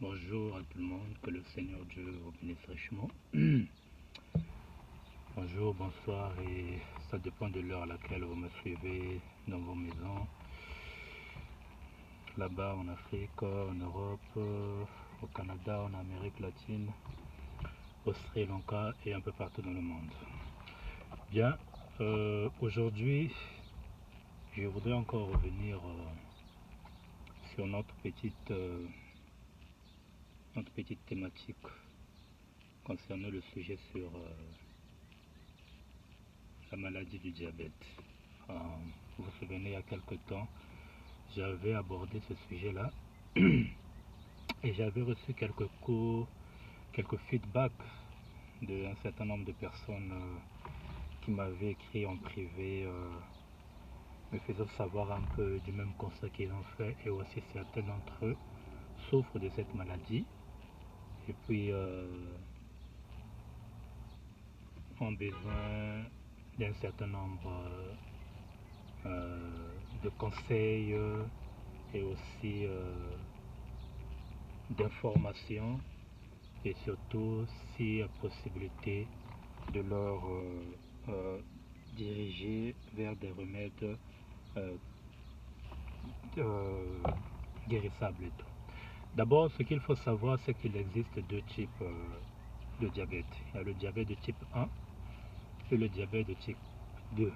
Bonjour à tout le monde, que le Seigneur Dieu vous bénisse richement. Bonjour, bonsoir, et ça dépend de l'heure à laquelle vous me suivez dans vos maisons, là-bas en Afrique, en Europe, au Canada, en Amérique latine, au Sri Lanka et un peu partout dans le monde. Bien, aujourd'hui, je voudrais encore revenir sur notre petite thématique concernant le sujet sur la maladie du diabète. Vous vous souvenez, il y a quelque temps, j'avais abordé ce sujet-là et j'avais reçu quelques feedbacks d'un certain nombre de personnes qui m'avaient écrit en privé, me faisant savoir un peu du même constat qu'ils ont fait, et aussi certains d'entre eux souffrent de cette maladie et puis ont besoin d'un certain nombre de conseils et aussi d'informations, et surtout s'il y a possibilité de leur diriger vers des remèdes guérissables et tout. D'abord, ce qu'il faut savoir, c'est qu'il existe deux types de diabète. Il y a le diabète de type 1 et le diabète de type 2.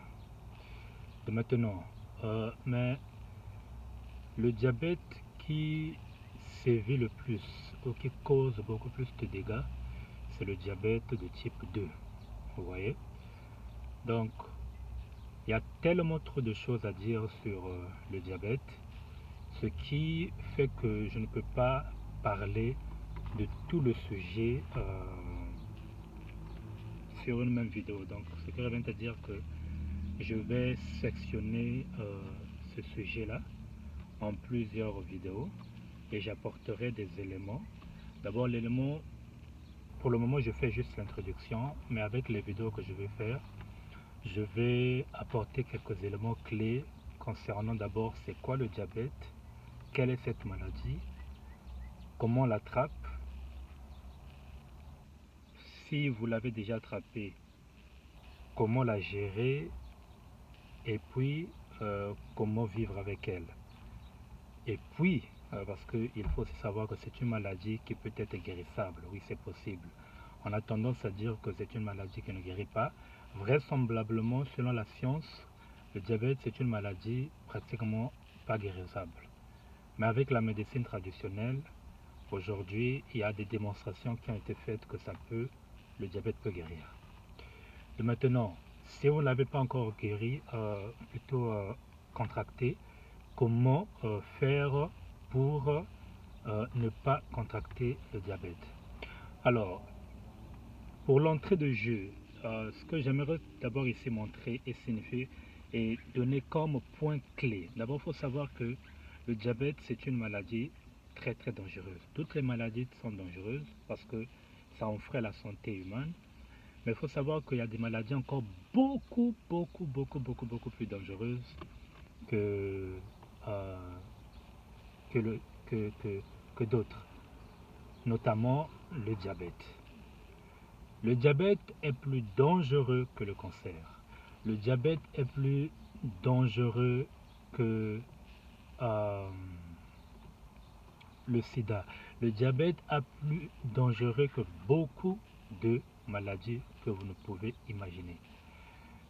Et maintenant, mais le diabète qui sévit le plus ou qui cause beaucoup plus de dégâts, c'est le diabète de type 2. Vous voyez? Donc, il y a tellement trop de choses à dire sur le diabète, ce qui fait que je ne peux pas parler de tout le sujet sur une même vidéo. Donc, ce qui revient à dire que je vais sectionner ce sujet-là en plusieurs vidéos et j'apporterai des éléments. D'abord, l'élément, pour le moment, je fais juste l'introduction, mais avec les vidéos que je vais faire, je vais apporter quelques éléments clés concernant d'abord c'est quoi le diabète, quelle est cette maladie, comment on l'attrape, si vous l'avez déjà attrapée, comment la gérer, et puis comment vivre avec elle. Et puis, parce qu'il faut aussi savoir que c'est une maladie qui peut être guérissable, oui c'est possible. On a tendance à dire que c'est une maladie qui ne guérit pas. Vraisemblablement, selon la science, le diabète c'est une maladie pratiquement pas guérissable. Mais avec la médecine traditionnelle, aujourd'hui, il y a des démonstrations qui ont été faites que le diabète peut guérir. Et maintenant, si vous ne l'avez pas encore guéri, plutôt contracté, comment faire pour ne pas contracter le diabète? Alors, pour l'entrée de jeu, ce que j'aimerais d'abord ici montrer et signifier et donner comme point clé. D'abord, il faut savoir que le diabète, c'est une maladie très très dangereuse. Toutes les maladies sont dangereuses parce que ça enfreint la santé humaine. Mais il faut savoir qu'il y a des maladies encore beaucoup plus dangereuses que, euh, que, le, que d'autres, notamment le diabète. Le diabète est plus dangereux que le cancer. Le diabète est plus dangereux que le sida. Le diabète est plus dangereux que beaucoup de maladies que vous ne pouvez imaginer.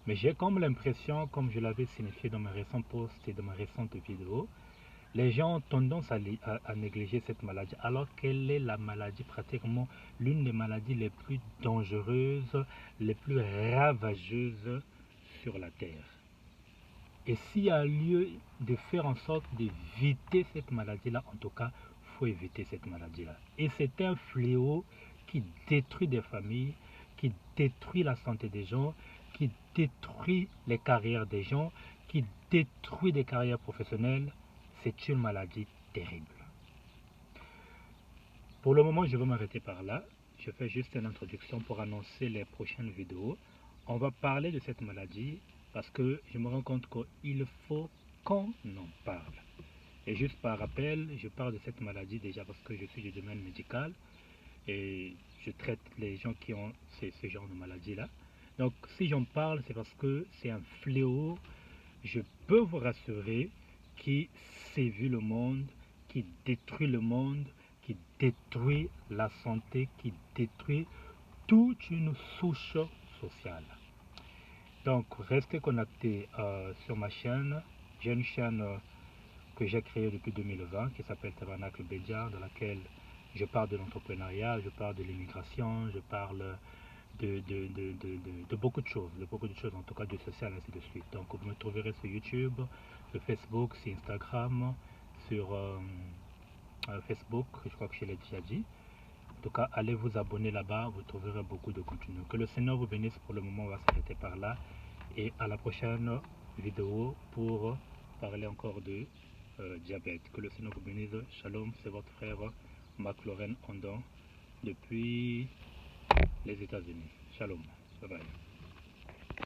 Mais j'ai comme l'impression, comme je l'avais signifié dans mes récents posts et dans mes récentes vidéos, les gens ont tendance à négliger cette maladie, alors qu'elle est la maladie pratiquement l'une des maladies les plus dangereuses, les plus ravageuses sur la Terre. Et s'il y a lieu de faire en sorte d'éviter cette maladie-là, en tout cas, il faut éviter cette maladie-là. Et c'est un fléau qui détruit des familles, qui détruit la santé des gens, qui détruit les carrières des gens, qui détruit des carrières professionnelles. C'est une maladie terrible. Pour le moment, je vais m'arrêter par là. Je fais juste une introduction pour annoncer les prochaines vidéos. On va parler de cette maladie parce que je me rends compte qu'il faut qu'on en parle. Et juste par rappel, je parle de cette maladie déjà parce que je suis du domaine médical et je traite les gens qui ont ce genre de maladie-là. Donc si j'en parle, c'est parce que c'est un fléau, je peux vous rassurer, qui sévit le monde, qui détruit le monde, qui détruit la santé, qui détruit toute une souche sociale. Donc restez connectés sur ma chaîne. J'ai une chaîne que j'ai créée depuis 2020 qui s'appelle Tabernacle Bédia, dans laquelle je parle de l'entrepreneuriat, je parle de l'immigration, je parle de beaucoup de choses, en tout cas du social, ainsi de suite. Donc vous me trouverez sur YouTube, sur Facebook, sur Instagram, sur Facebook, je crois que je l'ai déjà dit. En tout cas, allez vous abonner là-bas, vous trouverez beaucoup de contenu. Que le Seigneur vous bénisse. Pour le moment, on va s'arrêter par là. Et à la prochaine vidéo pour parler encore de diabète. Que le Seigneur vous bénisse. Shalom, c'est votre frère McLaurin Ondon depuis les États-Unis. Shalom. Bye bye.